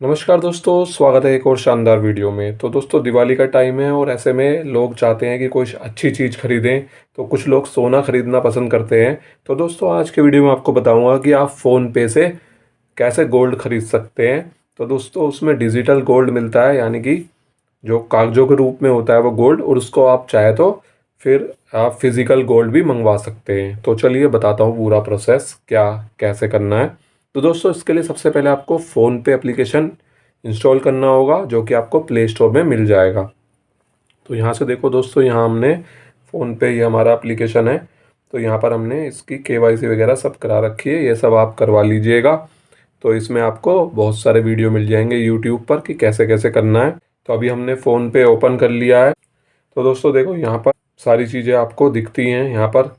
नमस्कार दोस्तों, स्वागत है एक और शानदार वीडियो में। तो दोस्तों, दिवाली का टाइम है और ऐसे में लोग चाहते हैं कि कुछ अच्छी चीज़ खरीदें। तो कुछ लोग सोना खरीदना पसंद करते हैं। तो दोस्तों, आज के वीडियो में आपको बताऊंगा कि आप फ़ोन पे से कैसे गोल्ड खरीद सकते हैं। तो दोस्तों, उसमें डिजिटल गोल्ड मिलता है, यानी कि जो कागज़ों के रूप में होता है वो गोल्ड, और उसको आप चाहे तो फिर आप फिज़िकल गोल्ड भी मंगवा सकते हैं। तो चलिए बताता हूँ पूरा प्रोसेस क्या कैसे करना है। तो दोस्तों, इसके लिए सबसे पहले आपको फ़ोन पे एप्लीकेशन इंस्टॉल करना होगा, जो कि आपको प्ले स्टोर में मिल जाएगा। तो यहाँ से देखो दोस्तों, यहाँ हमने फ़ोन पे ये हमारा एप्लीकेशन है। तो यहाँ पर हमने इसकी केवाईसी वगैरह सब करा रखी है, ये सब आप करवा लीजिएगा। तो इसमें आपको बहुत सारे वीडियो मिल जाएंगे यूट्यूब पर कि कैसे कैसे करना है। तो अभी हमने फ़ोन पे ओपन कर लिया है। तो दोस्तों देखो, यहाँ पर सारी चीज़ें आपको दिखती हैं। यहाँ पर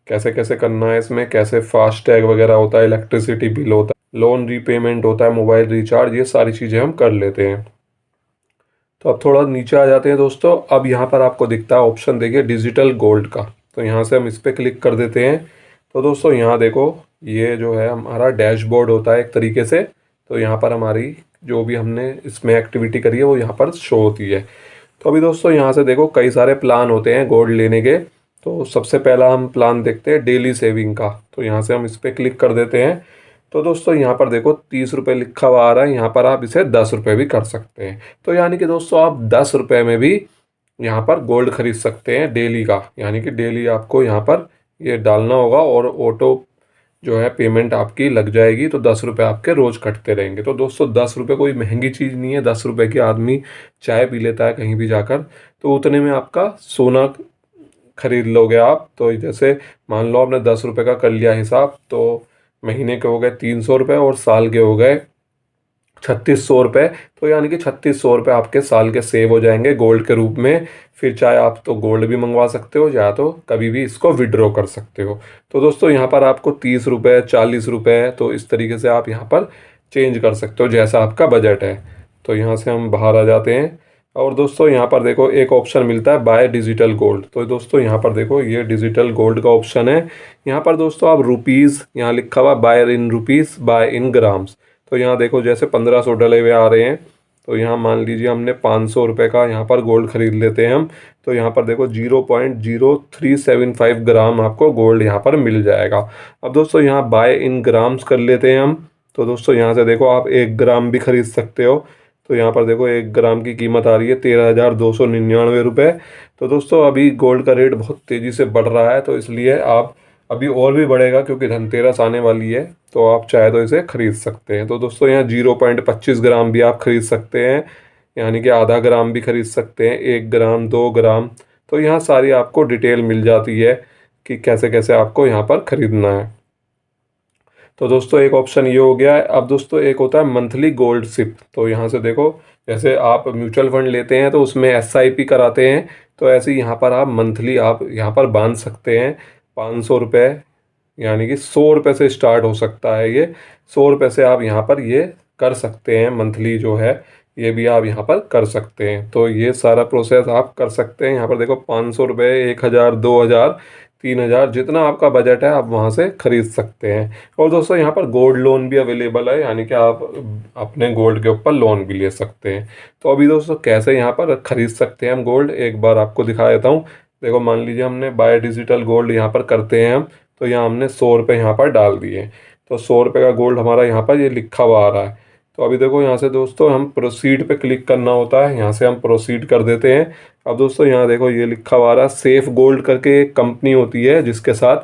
कैसे कैसे करना है, इसमें कैसे फास्ट टैग वगैरह होता है, इलेक्ट्रिसिटी बिल होता है, लोन रीपेमेंट होता है, मोबाइल रिचार्ज, ये सारी चीज़ें हम कर लेते हैं। तो अब थोड़ा नीचे आ जाते हैं दोस्तों। अब यहाँ पर आपको दिखता है ऑप्शन, देखिए डिजिटल गोल्ड का। तो यहाँ से हम इस पर क्लिक कर देते हैं। तो दोस्तों यहाँ देखो, ये जो है हमारा डैशबोर्ड होता है एक तरीके से। तो यहाँ पर हमारी जो भी हमने इसमें एक्टिविटी करी है वो यहाँ पर शो होती है। तो अभी दोस्तों यहाँ से देखो, कई सारे प्लान होते हैं गोल्ड लेने के। तो सबसे पहला हम प्लान देखते हैं डेली सेविंग का। तो यहाँ से हम इस पर क्लिक कर देते हैं। तो दोस्तों यहाँ पर देखो 30 रुपये लिखा हुआ आ रहा है, यहाँ पर आप इसे 10 रुपये भी कर सकते हैं। तो यानी कि दोस्तों, आप 10 रुपये में भी यहाँ पर गोल्ड खरीद सकते हैं डेली का। यानी कि डेली आपको यहाँ पर ये डालना होगा और ऑटो जो है पेमेंट आपकी लग जाएगी। तो 10 रुपये आपके रोज़ कटते रहेंगे। तो दोस्तों, 10 रुपये कोई महंगी चीज़ नहीं है। 10 रुपये की आदमी चाय पी लेता है कहीं भी जाकर। तो उतने में आपका सोना खरीद लोगे आप। तो जैसे मान लो आपने 10 रुपये का कर लिया हिसाब, तो महीने के हो गए 300 रुपये और साल के हो गए 3600 रुपये। तो यानी कि 3600 रुपये आपके साल के सेव हो जाएंगे गोल्ड के रूप में। फिर चाहे आप तो गोल्ड भी मंगवा सकते हो, या तो कभी भी इसको विड्रॉ कर सकते हो। तो दोस्तों, यहाँ पर आपको 30 रुपये, 40 रुपये, तो इस तरीके से आप यहाँ पर चेंज कर सकते हो जैसा आपका बजट है। तो यहाँ से हम बाहर आ जाते हैं। और दोस्तों यहाँ पर देखो एक ऑप्शन मिलता है बाय डिजिटल गोल्ड। तो दोस्तों यहाँ पर देखो, ये डिजिटल गोल्ड का ऑप्शन है। यहाँ पर दोस्तों आप रुपीज़, यहाँ लिखा हुआ buy in rupees, buy in grams. तो यहाँ देखो जैसे 1500 डले हुए आ रहे हैं। तो यहाँ मान लीजिए हमने 500 रुपये का यहाँ पर गोल्ड खरीद लेते हैं हम। तो यहाँ पर देखो 0.0375 ग्राम आपको गोल्ड यहाँ पर मिल जाएगा। अब दोस्तों यहाँ बाय इन ग्राम्स कर लेते हैं हम। तो दोस्तों यहाँ से देखो, आप 1 ग्राम भी खरीद सकते हो। तो यहाँ पर देखो 1 ग्राम की कीमत आ रही है 13,299 रुपये। तो दोस्तों, अभी गोल्ड का रेट बहुत तेज़ी से बढ़ रहा है, तो इसलिए आप अभी और भी बढ़ेगा क्योंकि धनतेरस आने वाली है। तो आप चाहे तो इसे खरीद सकते हैं। तो दोस्तों, यहाँ 0.25 ग्राम भी आप खरीद सकते हैं, यानी कि आधा ग्राम भी खरीद सकते हैं, 1 ग्राम, 2 ग्राम। तो यहाँ सारी आपको डिटेल मिल जाती है कि कैसे कैसे आपको यहाँ पर ख़रीदना है। तो दोस्तों, एक ऑप्शन ये हो गया है। अब दोस्तों, एक होता है मंथली गोल्ड सिप। तो यहाँ से देखो, जैसे आप म्यूचुअल फंड लेते हैं तो उसमें एसआईपी कराते हैं। तो ऐसे ही यहाँ पर आप मंथली आप यहाँ पर बांध सकते हैं 500 रुपये, यानी कि 100 रुपये से स्टार्ट हो सकता है ये। 100 रुपये से आप यहाँ पर ये कर सकते हैं, मंथली जो है ये भी आप यहाँ पर कर सकते हैं। तो ये सारा प्रोसेस आप कर सकते हैं। यहाँ पर देखो 500 रुपये, 1000, 2000, 3000, जितना आपका बजट है आप वहाँ से ख़रीद सकते हैं। और दोस्तों, यहाँ पर गोल्ड लोन भी अवेलेबल है, यानी कि आप अपने गोल्ड के ऊपर लोन भी ले सकते हैं। तो अभी दोस्तों, कैसे यहाँ पर ख़रीद सकते हैं हम गोल्ड, एक बार आपको दिखा देता हूँ। देखो, मान लीजिए हमने बाय डिजिटल गोल्ड यहाँ पर करते हैं हम। तो यहाँ हमने 100 रुपये यहाँ पर डाल दिए। तो 100 रुपये का गोल्ड हमारा यहाँ पर ये लिखा हुआ आ रहा है। तो अभी देखो यहाँ से दोस्तों, हम प्रोसीड पे क्लिक करना होता है। यहाँ से हम प्रोसीड कर देते हैं। अब दोस्तों यहाँ देखो, ये लिखा हुआ आ रहा है सेफ गोल्ड करके एक कंपनी होती है, जिसके साथ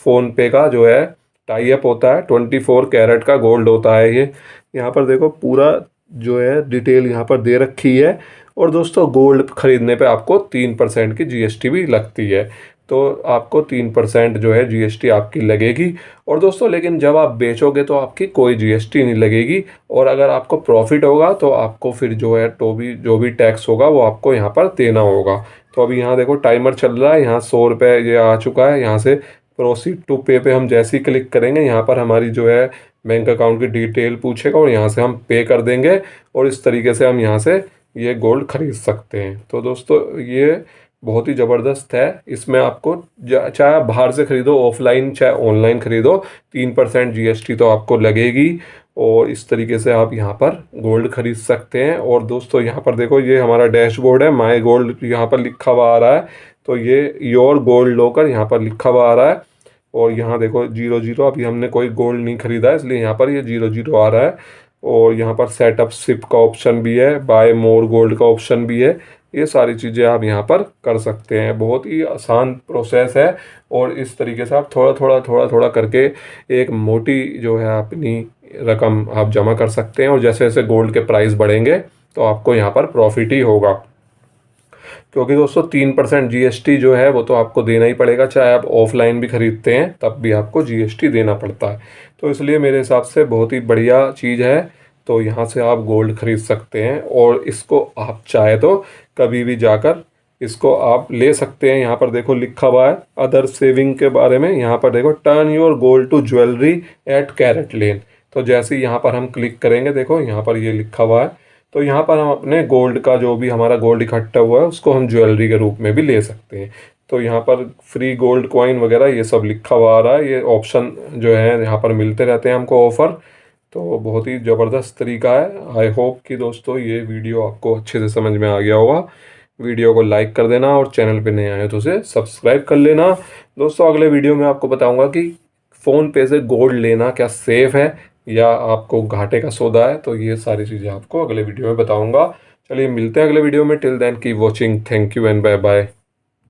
फ़ोन पे का जो है टाई अप होता है। 24 कैरेट का गोल्ड होता है ये। यहाँ पर देखो पूरा जो है डिटेल यहाँ पर दे रखी है। और दोस्तों, गोल्ड खरीदने पे आपको 3% की जीएसटी भी लगती है। तो आपको 3% जो है जीएसटी आपकी लगेगी। और दोस्तों, लेकिन जब आप बेचोगे तो आपकी कोई जीएसटी नहीं लगेगी। और अगर आपको प्रॉफिट होगा तो आपको फिर जो है तो भी जो भी टैक्स होगा वो आपको यहाँ पर देना होगा। तो अभी यहाँ देखो टाइमर चल रहा है, यहाँ 100 रुपये ये आ चुका है। यहाँ से प्रोसीड टू पे पे हम जैसे ही क्लिक करेंगे, यहाँ पर हमारी जो है बैंक अकाउंट की डिटेल पूछेगा और यहाँ से हम पे कर देंगे। और इस तरीके से हम यहाँ से ये गोल्ड खरीद सकते हैं। तो दोस्तों, ये बहुत ही ज़बरदस्त है। इसमें आपको चाहे आप बाहर से ख़रीदो ऑफलाइन, चाहे ऑनलाइन ख़रीदो, 3% जीएसटी तो आपको लगेगी। और इस तरीके से आप यहाँ पर गोल्ड खरीद सकते हैं। और दोस्तों यहाँ पर देखो, ये हमारा डैशबोर्ड है, माय गोल्ड यहाँ पर लिखा हुआ आ रहा है। तो ये योर गोल्ड लॉकर यहाँ पर लिखा हुआ आ रहा है। और यहाँ देखो 00, अभी हमने कोई गोल्ड नहीं खरीदा है इसलिए यहाँ पर ये 00 आ रहा है। और यहाँ पर सेटअप सिप का ऑप्शन भी है, बाय मोर गोल्ड का ऑप्शन भी है। ये सारी चीज़ें आप यहाँ पर कर सकते हैं। बहुत ही आसान प्रोसेस है। और इस तरीके से आप थोड़ा थोड़ा करके एक मोटी जो है अपनी रकम आप जमा कर सकते हैं। और जैसे जैसे गोल्ड के प्राइस बढ़ेंगे तो आपको यहाँ पर प्रॉफिट ही होगा। क्योंकि दोस्तों 3% जीएसटी जो है वो तो आपको देना ही पड़ेगा, चाहे आप ऑफलाइन भी खरीदते हैं तब भी आपको जीएसटी देना पड़ता है। तो इसलिए मेरे हिसाब से बहुत ही बढ़िया चीज़ है। तो यहाँ से आप गोल्ड खरीद सकते हैं और इसको आप चाहे तो कभी भी जाकर इसको आप ले सकते हैं। यहाँ पर देखो लिखा हुआ है अदर सेविंग के बारे में। यहाँ पर देखो turn your gold to jewellery at CaratLane. तो जैसे ही यहाँ पर हम क्लिक करेंगे, देखो यहाँ पर ये लिखा हुआ है। तो यहाँ पर हम अपने गोल्ड का जो भी हमारा गोल्ड इकट्ठा हुआ है उसको हम ज्वेलरी के रूप में भी ले सकते हैं। तो यहाँ पर फ्री गोल्ड कॉइन वगैरह ये सब लिखा हुआ आ रहा है। ये ऑप्शन जो है यहाँ पर मिलते रहते हैं हमको ऑफ़र। तो बहुत ही ज़बरदस्त तरीका है। आई होप कि दोस्तों ये वीडियो आपको अच्छे से समझ में आ गया होगा। वीडियो को लाइक कर देना और चैनल पे नए आए तो उसे सब्सक्राइब कर लेना। दोस्तों अगले वीडियो में आपको बताऊंगा कि फ़ोन पे से गोल्ड लेना क्या सेफ़ है या आपको घाटे का सौदा है। तो ये सारी चीज़ें आपको अगले वीडियो में बताऊंगा। चलिए मिलते हैं अगले वीडियो में। Till then keep watching. Thank you and bye bye.